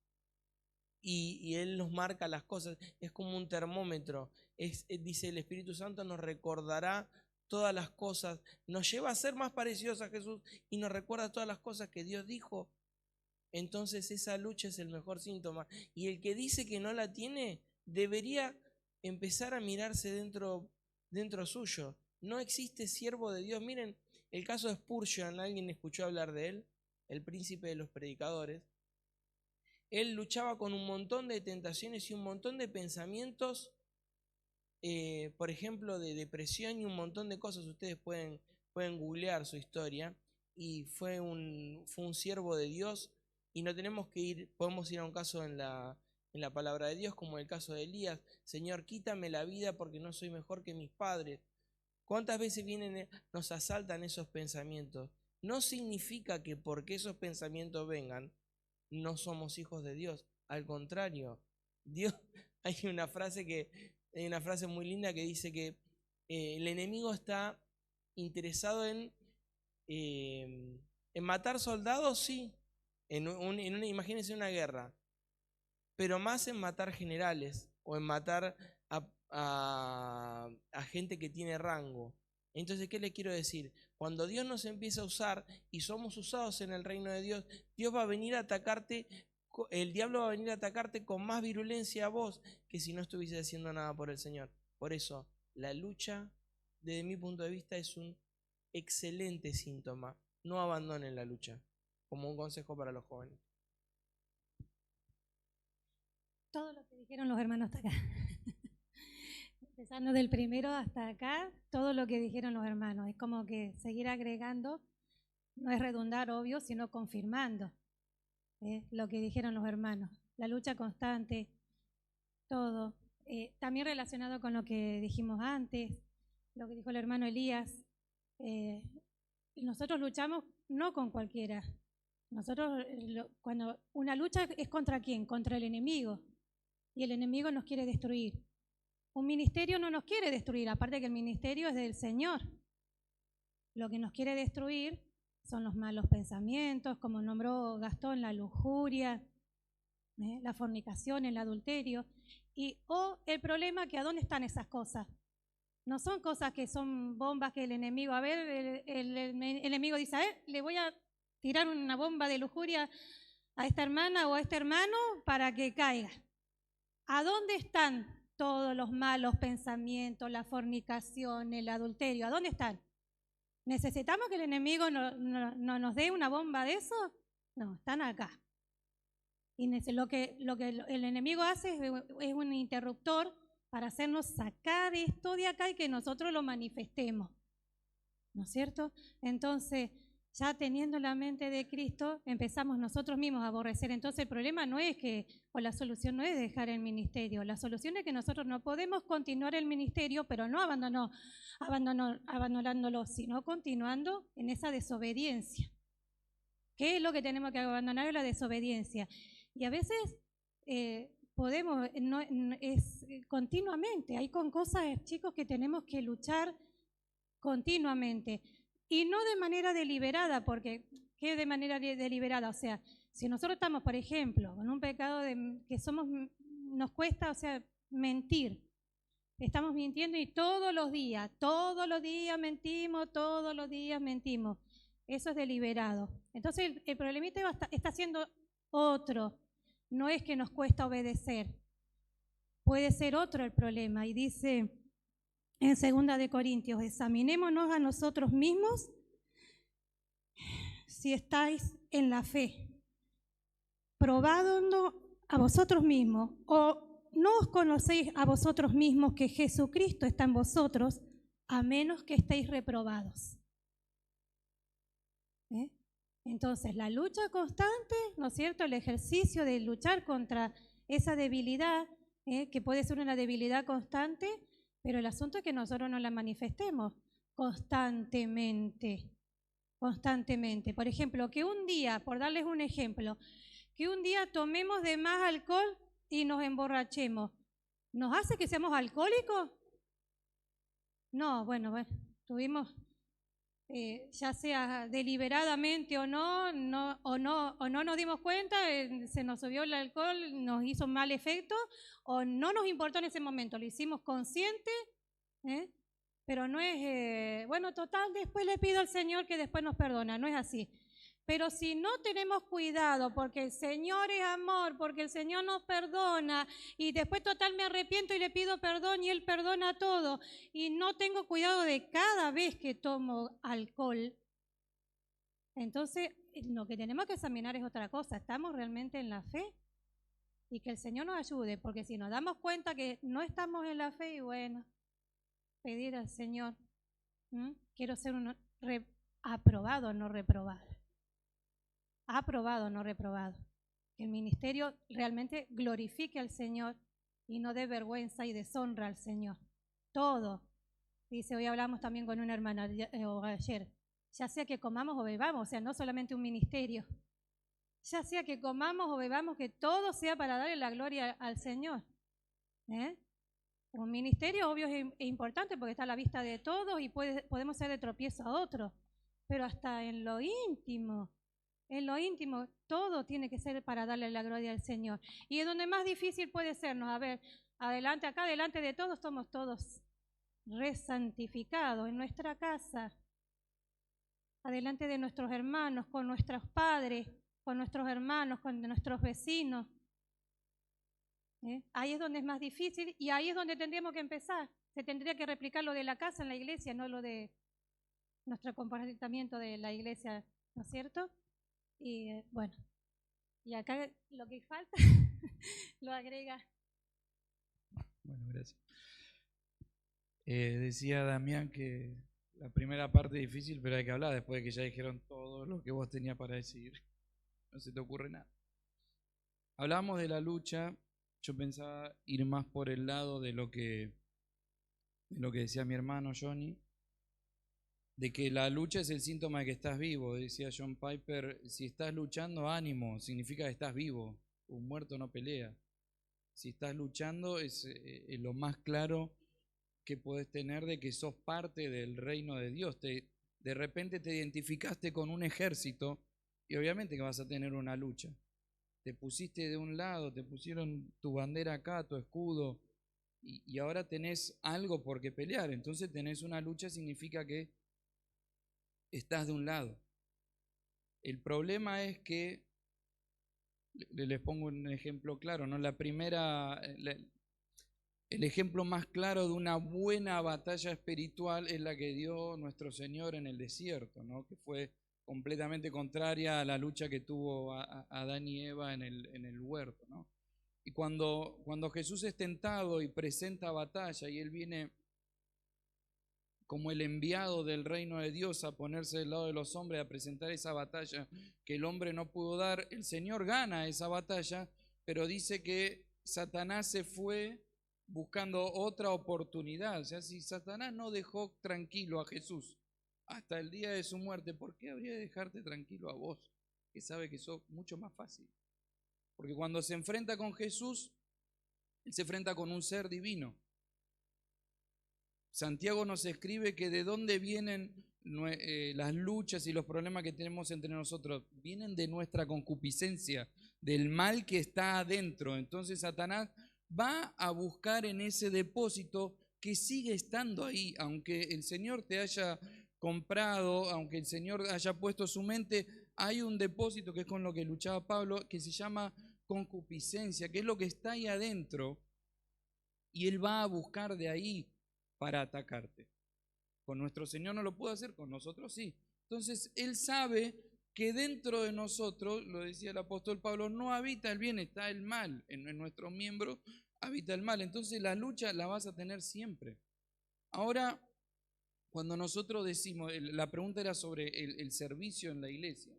y Él nos marca las cosas. Es como un termómetro. Dice el Espíritu Santo nos recordará todas las cosas, nos lleva a ser más parecidos a Jesús y nos recuerda todas las cosas que Dios dijo. Entonces esa lucha es el mejor síntoma. Y el que dice que no la tiene, debería empezar a mirarse dentro suyo. No existe siervo de Dios. Miren, el caso de Spurgeon, ¿alguien escuchó hablar de él? El príncipe de los predicadores. él luchaba con un montón de tentaciones y un montón de pensamientos, por ejemplo, de depresión y un montón de cosas. Ustedes pueden googlear su historia, y fue un siervo de Dios, y no tenemos que ir, podemos ir a un caso en la palabra de Dios, como el caso de Elías. Señor, quítame la vida porque no soy mejor que mis padres. ¿Cuántas veces nos asaltan esos pensamientos? No significa que porque esos pensamientos vengan, no somos hijos de Dios. Al contrario, Dios, hay una frase muy linda que dice que el enemigo está interesado en matar soldados, sí, imagínense una guerra, pero más en matar generales o en matar a gente que tiene rango. Entonces, ¿qué le quiero decir? Cuando Dios nos empieza a usar y somos usados en el reino de Dios, Dios va a venir a atacarte, el diablo va a venir a atacarte con más virulencia a vos que si no estuviese haciendo nada por el Señor. Por eso, la lucha, desde mi punto de vista, es un excelente síntoma. No abandonen la lucha, como un consejo para los jóvenes. Todo lo que dijeron los hermanos hasta acá. Empezando del primero hasta acá, todo lo que dijeron los hermanos. Es como que seguir agregando, no es redundar, obvio, sino confirmando lo que dijeron los hermanos. La lucha constante, todo. También relacionado con lo que dijimos antes, lo que dijo el hermano Elías. Nosotros luchamos no con cualquiera. Nosotros, cuando una lucha es contra quién, contra el enemigo. Y el enemigo nos quiere destruir. Un ministerio no nos quiere destruir, aparte que el ministerio es del Señor. Lo que nos quiere destruir son los malos pensamientos, como nombró Gastón, la lujuria, la fornicación, el adulterio. El problema que ¿a dónde están esas cosas? No son cosas que son bombas que el enemigo, a ver, el enemigo dice, le voy a tirar una bomba de lujuria a esta hermana o a este hermano para que caiga. ¿A dónde están todos los malos pensamientos, la fornicación, el adulterio? ¿A dónde están? ¿Necesitamos que el enemigo no nos dé una bomba de eso? No, están acá. Y lo que el enemigo hace es un interruptor para hacernos sacar esto de acá y que nosotros lo manifestemos. ¿No es cierto? Entonces, ya teniendo la mente de Cristo, empezamos nosotros mismos a aborrecer. Entonces el problema no es la solución no es dejar el ministerio. La solución es que nosotros no podemos continuar el ministerio, pero no abandonándolo, sino continuando en esa desobediencia. ¿Qué es lo que tenemos que abandonar? La desobediencia. Y a veces podemos, es continuamente. Hay con cosas, chicos, que tenemos que luchar continuamente. Y no de manera deliberada, porque ¿qué de manera deliberada? O sea, si nosotros estamos, por ejemplo, con un pecado nos cuesta, o sea, mentir. Estamos mintiendo y todos los días mentimos, todos los días mentimos. Eso es deliberado. Entonces el problemita está siendo otro. No es que nos cuesta obedecer. Puede ser otro el problema. Y dice en 2 de Corintios, examinémonos a nosotros mismos si estáis en la fe, probándonos a vosotros mismos, o no os conocéis a vosotros mismos que Jesucristo está en vosotros, a menos que estéis reprobados. Entonces, la lucha constante, ¿no es cierto?, el ejercicio de luchar contra esa debilidad, que puede ser una debilidad constante, pero el asunto es que nosotros no la manifestemos constantemente. Por ejemplo, que un día, por darles un ejemplo, que un día tomemos de más alcohol y nos emborrachemos, ¿nos hace que seamos alcohólicos? No, bueno, tuvimos, ya sea deliberadamente o no nos dimos cuenta, se nos subió el alcohol, nos hizo mal efecto, o no nos importó en ese momento, lo hicimos consciente, pero no es, total, después le pido al Señor que después nos perdona, no es así. Pero si no tenemos cuidado, porque el Señor es amor, porque el Señor nos perdona, y después total me arrepiento y le pido perdón y Él perdona todo, y no tengo cuidado de cada vez que tomo alcohol, entonces lo que tenemos que examinar es otra cosa. ¿Estamos realmente en la fe y que el Señor nos ayude, porque si nos damos cuenta que no estamos en la fe, y bueno, pedir al Señor, quiero ser aprobado, no reprobado. Aprobado, no reprobado. Que el ministerio realmente glorifique al Señor y no dé vergüenza y deshonra al Señor. Todo. Dice, hoy hablamos también con una hermana ayer, ya sea que comamos o bebamos, o sea, no solamente un ministerio, ya sea que comamos o bebamos, que todo sea para darle la gloria al Señor. Un ministerio, obvio, es importante porque está a la vista de todos y podemos ser de tropiezo a otros, pero hasta en lo íntimo, todo tiene que ser para darle la gloria al Señor. Y es donde más difícil puede sernos, a ver, adelante, acá delante de todos somos todos resantificados en nuestra casa, adelante de nuestros hermanos, con nuestros padres, con nuestros hermanos, con nuestros vecinos. Ahí es donde es más difícil y ahí es donde tendríamos que empezar. Se tendría que replicar lo de la casa en la iglesia, no lo de nuestro comportamiento de la iglesia, ¿no es cierto? Y bueno, y acá lo que falta lo agrega. Bueno, gracias. Decía Damián que la primera parte es difícil, pero hay que hablar después de que ya dijeron todo lo que vos tenías para decir. No se te ocurre nada. Hablamos de la lucha. Yo pensaba ir más por el lado de lo que decía mi hermano Johnny, de que la lucha es el síntoma de que estás vivo. Decía John Piper, si estás luchando, ánimo, significa que estás vivo. Un muerto no pelea. Si estás luchando es lo más claro que podés tener de que sos parte del reino de Dios. De repente te identificaste con un ejército y obviamente que vas a tener una lucha. Te pusiste de un lado, te pusieron tu bandera acá, tu escudo, y ahora tenés algo por qué pelear. Entonces tenés una lucha, significa que estás de un lado. El problema es que, les pongo un ejemplo claro, ¿no? El ejemplo más claro de una buena batalla espiritual es la que dio nuestro Señor en el desierto, ¿no? Que fue completamente contraria a la lucha que tuvo Adán y Eva en el huerto, ¿no? Y cuando Jesús es tentado y presenta batalla y Él viene como el enviado del reino de Dios a ponerse del lado de los hombres, a presentar esa batalla que el hombre no pudo dar, el Señor gana esa batalla, pero dice que Satanás se fue buscando otra oportunidad. O sea, si Satanás no dejó tranquilo a Jesús hasta el día de su muerte, ¿por qué habría de dejarte tranquilo a vos, que sabe que sos mucho más fácil? Porque cuando se enfrenta con Jesús, Él se enfrenta con un ser divino. Santiago nos escribe que de dónde vienen las luchas y los problemas que tenemos entre nosotros. Vienen de nuestra concupiscencia, del mal que está adentro. Entonces Satanás va a buscar en ese depósito que sigue estando ahí, aunque el Señor te haya comprado, aunque el Señor haya puesto su mente, hay un depósito que es con lo que luchaba Pablo, que se llama concupiscencia, que es lo que está ahí adentro, y Él va a buscar de ahí para atacarte. Con nuestro Señor no lo pudo hacer, con nosotros sí. Entonces Él sabe que dentro de nosotros, lo decía el apóstol Pablo, no habita el bien, está el mal. En nuestros miembros habita el mal. Entonces la lucha la vas a tener siempre. Ahora, cuando nosotros decimos, la pregunta era sobre el servicio en la iglesia.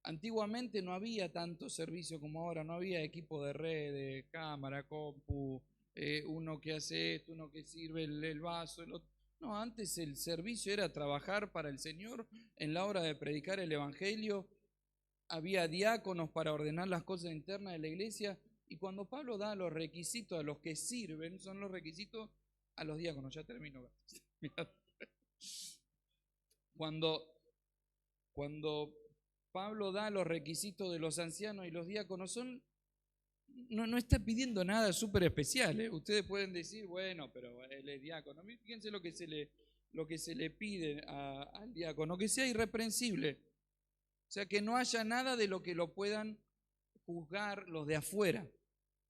Antiguamente no había tanto servicio como ahora, no había equipo de redes, cámara, compu, uno que hace esto, uno que sirve el vaso, el otro. No, antes el servicio era trabajar para el Señor en la hora de predicar el Evangelio. Había diáconos para ordenar las cosas internas de la iglesia. Y cuando Pablo da los requisitos a los que sirven, son los requisitos a los diáconos. Ya termino. Cuando Pablo da los requisitos de los ancianos y los diáconos, no está pidiendo nada súper especial. Ustedes pueden decir, bueno, pero él es diácono. Fíjense lo que se le pide al diácono, que sea irreprensible. O sea, que no haya nada de lo que lo puedan juzgar los de afuera,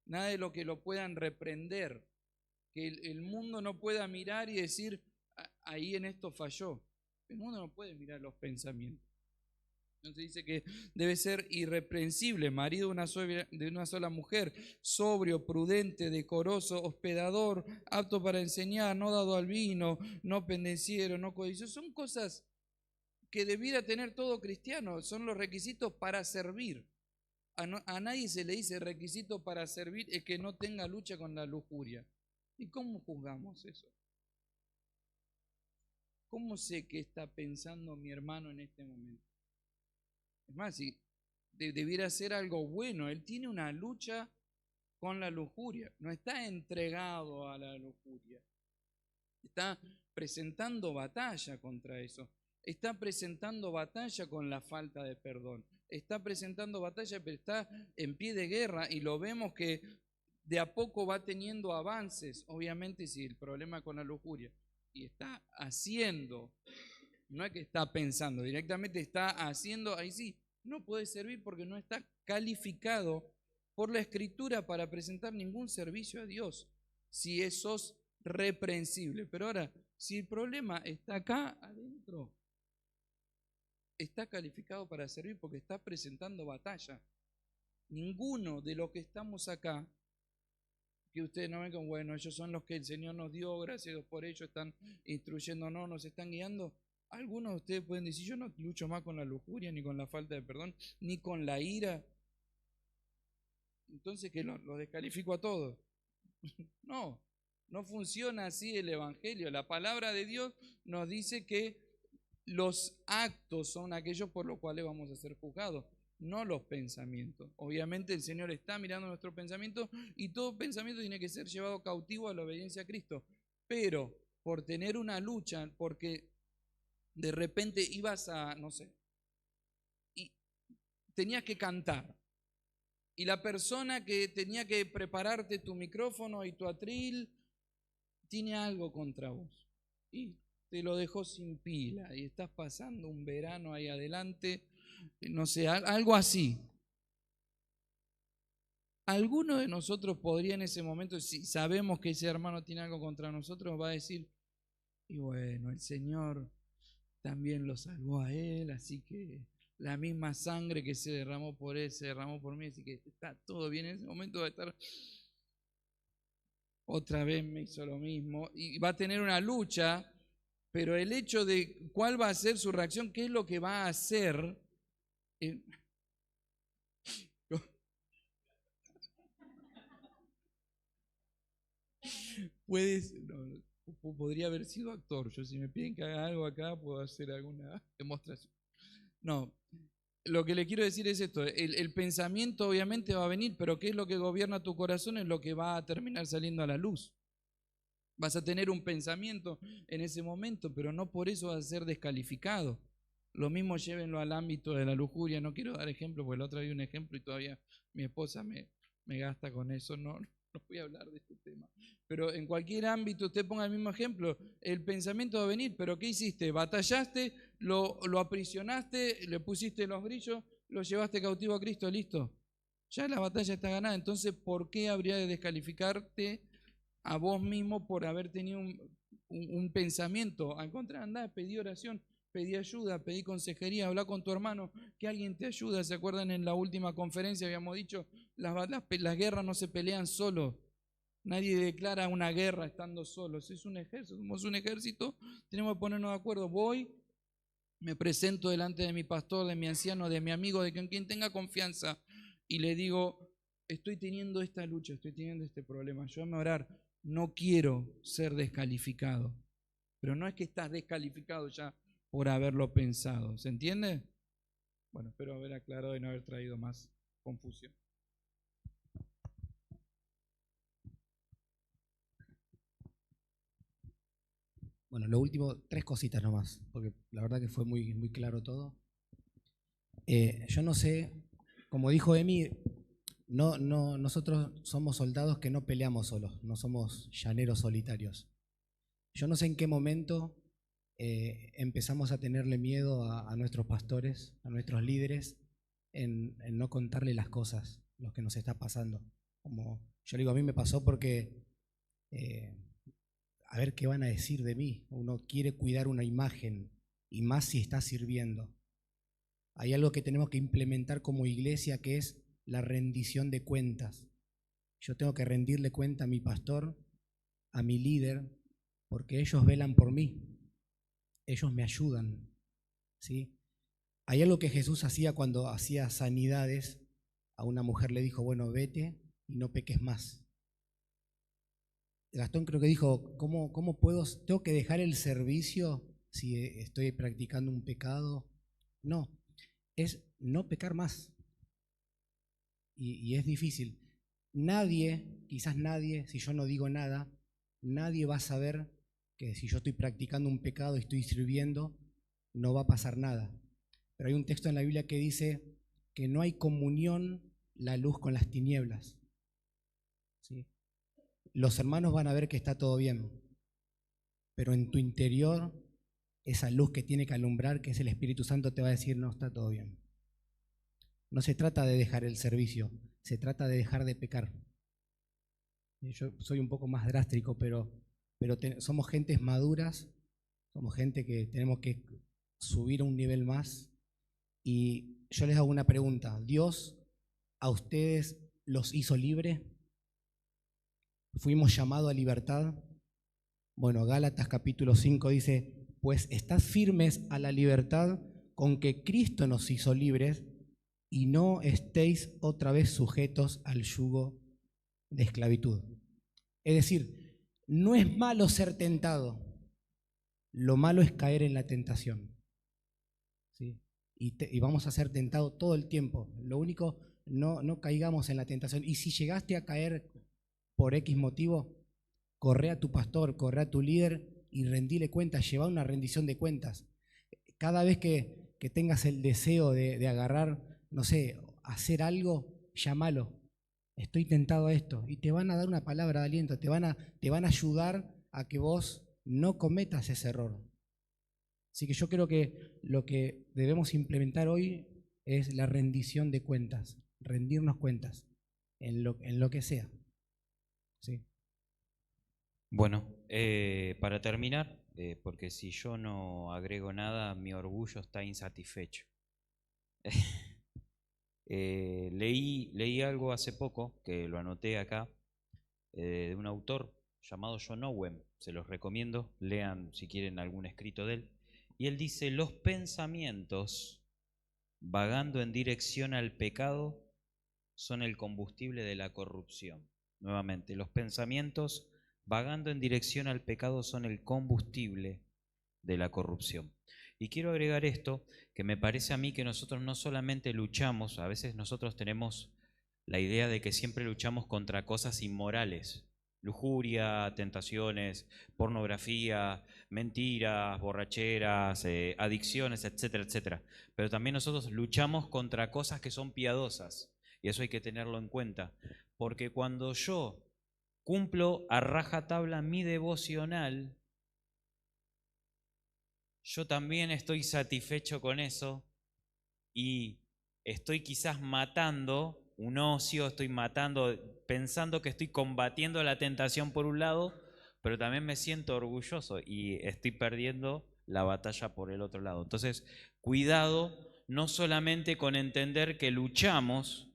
nada de lo que lo puedan reprender, que el mundo no pueda mirar y decir, ahí en esto falló. El mundo no puede mirar los pensamientos. Entonces dice que debe ser irreprensible, marido de una sola mujer, sobrio, prudente, decoroso, hospedador, apto para enseñar, no dado al vino, no pendenciero, no codicioso. Son cosas que debiera tener todo cristiano, son los requisitos para servir. A nadie se le dice requisito para servir es que no tenga lucha con la lujuria. ¿Y cómo juzgamos eso? ¿Cómo sé qué está pensando mi hermano en este momento? Es más, si debiera ser algo bueno, él tiene una lucha con la lujuria, no está entregado a la lujuria, está presentando batalla contra eso, está presentando batalla con la falta de perdón, está presentando batalla, pero está en pie de guerra y lo vemos que de a poco va teniendo avances, obviamente si el problema con la lujuria, y está haciendo. No es que está pensando, directamente está haciendo, ahí sí, no puede servir porque no está calificado por la Escritura para presentar ningún servicio a Dios, si sos reprensible. Pero ahora, si el problema está acá adentro, está calificado para servir porque está presentando batalla. Ninguno de los que estamos acá, que ustedes no ven como, bueno, ellos son los que el Señor nos dio, gracias por ellos, están instruyéndonos, nos están guiando. Algunos de ustedes pueden decir, yo no lucho más con la lujuria, ni con la falta de perdón, ni con la ira. Entonces, ¿qué? ¿Los descalifico a todos? No, no funciona así el Evangelio. La palabra de Dios nos dice que los actos son aquellos por los cuales vamos a ser juzgados, no los pensamientos. Obviamente el Señor está mirando nuestros pensamientos y todo pensamiento tiene que ser llevado cautivo a la obediencia a Cristo. Pero por tener una lucha, porque de repente ibas a, no sé, y tenías que cantar. Y la persona que tenía que prepararte tu micrófono y tu atril tiene algo contra vos. Y te lo dejó sin pila y estás pasando un verano ahí adelante, no sé, algo así. Alguno de nosotros podría en ese momento, si sabemos que ese hermano tiene algo contra nosotros, va a decir, y bueno, el Señor también lo salvó a él, así que la misma sangre que se derramó por él, se derramó por mí, así que está todo bien. En ese momento va a estar, otra vez me hizo lo mismo, y va a tener una lucha, pero el hecho de cuál va a ser su reacción, qué es lo que va a hacer, podría haber sido actor. Yo, si me piden que haga algo acá, puedo hacer alguna demostración. No, lo que le quiero decir es esto: el pensamiento obviamente va a venir, pero ¿qué es lo que gobierna tu corazón? Es lo que va a terminar saliendo a la luz. Vas a tener un pensamiento en ese momento, pero no por eso vas a ser descalificado. Lo mismo llévenlo al ámbito de la lujuria. No quiero dar ejemplo, porque la otra vez un ejemplo y todavía mi esposa me gasta con eso. No voy a hablar de este tema. Pero en cualquier ámbito usted ponga el mismo ejemplo. El pensamiento va a venir, pero ¿qué hiciste? Batallaste, lo aprisionaste, le pusiste los grillos, lo llevaste cautivo a Cristo, listo. Ya la batalla está ganada. Entonces, ¿por qué habría de descalificarte a vos mismo por haber tenido un pensamiento? Al contrario, andá, pedí oración, pedí ayuda, pedí consejería, habla con tu hermano, que alguien te ayude. ¿Se acuerdan? En la última conferencia habíamos dicho, las guerras no se pelean solos. Nadie declara una guerra estando solos. Es un ejército, somos un ejército, tenemos que ponernos de acuerdo. Voy, me presento delante de mi pastor, de mi anciano, de mi amigo, de quien tenga confianza, y le digo, estoy teniendo esta lucha, estoy teniendo este problema, ayúdame a orar, no quiero ser descalificado. Pero no es que estás descalificado ya por haberlo pensado, ¿se entiende? Bueno, espero haber aclarado y no haber traído más confusión. Bueno, lo último, 3 cositas nomás, porque la verdad que fue muy, muy claro todo. Yo no sé, como dijo Emi, nosotros somos soldados que no peleamos solos, no somos llaneros solitarios. Yo no sé en qué momento empezamos a tenerle miedo a nuestros pastores, a nuestros líderes, en no contarle las cosas, lo que nos está pasando. Como yo digo, a mí me pasó porque a ver qué van a decir de mí. Uno quiere cuidar una imagen, y más si está sirviendo. hay algo que tenemos que implementar como iglesia, que es la rendición de cuentas. Yo tengo que rendirle cuenta a mi pastor, a mi líder, porque ellos velan por mí, ellos me ayudan, ¿sí? Hay algo que Jesús hacía cuando hacía sanidades. A una mujer le dijo, bueno, vete y no peques más. Gastón creo que dijo, ¿cómo puedo? ¿Tengo que dejar el servicio si estoy practicando un pecado? No, es no pecar más. Y es difícil. Nadie, quizás nadie, si yo no digo nada, nadie va a saber que si yo estoy practicando un pecado y estoy sirviendo, no va a pasar nada. Pero hay un texto en la Biblia que dice que no hay comunión la luz con las tinieblas, ¿sí? Los hermanos van a ver que está todo bien, pero en tu interior, esa luz que tiene que alumbrar, que es el Espíritu Santo, te va a decir, no está todo bien. No se trata de dejar el servicio, se trata de dejar de pecar. Yo soy un poco más drástico, pero somos gentes maduras, somos gente que tenemos que subir a un nivel más. Y yo les hago una pregunta, ¿Dios a ustedes los hizo libres? ¿Fuimos llamados a libertad? Bueno, Gálatas capítulo 5 dice, pues estad firmes a la libertad con que Cristo nos hizo libres y no estéis otra vez sujetos al yugo de esclavitud. Es decir, no es malo ser tentado, lo malo es caer en la tentación, ¿sí? Y vamos a ser tentados todo el tiempo. Lo único, no caigamos en la tentación. Y si llegaste a caer por X motivo, corre a tu pastor, corre a tu líder y rendile cuentas, lleva una rendición de cuentas. Cada vez que tengas el deseo de agarrar, no sé, hacer algo, llámalo. Estoy tentado a esto. Y te van a dar una palabra de aliento, te van a ayudar a que vos no cometas ese error. Así que yo creo que lo que debemos implementar hoy es la rendición de cuentas, rendirnos cuentas en lo que sea. Sí. Bueno, para terminar, porque si yo no agrego nada, mi orgullo está insatisfecho. Leí algo hace poco, que lo anoté acá, de un autor llamado John Owen. Se los recomiendo, lean si quieren algún escrito de él. Y él dice, los pensamientos vagando en dirección al pecado son el combustible de la corrupción. Nuevamente, los pensamientos vagando en dirección al pecado son el combustible de la corrupción. Y quiero agregar esto, que me parece a mí que nosotros no solamente luchamos, a veces nosotros tenemos la idea de que siempre luchamos contra cosas inmorales, lujuria, tentaciones, pornografía, mentiras, borracheras, adicciones, etcétera, etcétera. Pero también nosotros luchamos contra cosas que son piadosas, y eso hay que tenerlo en cuenta, porque cuando yo cumplo a rajatabla mi devocional, yo también estoy satisfecho con eso y estoy quizás matando un ocio, estoy matando, pensando que estoy combatiendo la tentación por un lado, pero también me siento orgulloso y estoy perdiendo la batalla por el otro lado. Entonces, cuidado, no solamente con entender que luchamos,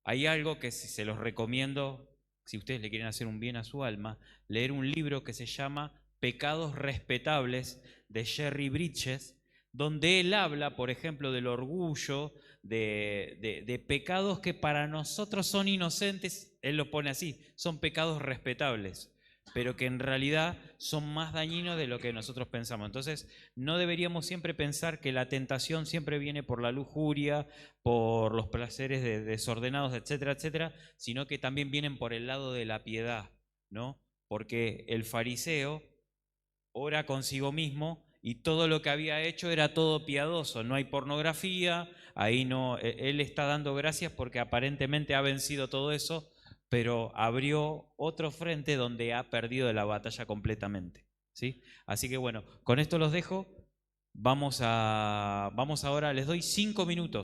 hay algo que se los recomiendo, si ustedes le quieren hacer un bien a su alma, leer un libro que se llama Pecados Respetables, de Jerry Bridges, donde él habla, por ejemplo, del orgullo, de pecados que para nosotros son inocentes, él lo pone así, son pecados respetables, pero que en realidad son más dañinos de lo que nosotros pensamos. Entonces, no deberíamos siempre pensar que la tentación siempre viene por la lujuria, por los placeres desordenados, etcétera, etcétera, sino que también vienen por el lado de la piedad, ¿no? Porque el fariseo ora consigo mismo y todo lo que había hecho era todo piadoso, no hay pornografía, ahí no, él está dando gracias porque aparentemente ha vencido todo eso, pero abrió otro frente donde ha perdido la batalla completamente, ¿sí? Así que bueno, con esto los dejo, vamos ahora, les doy 5 minutos.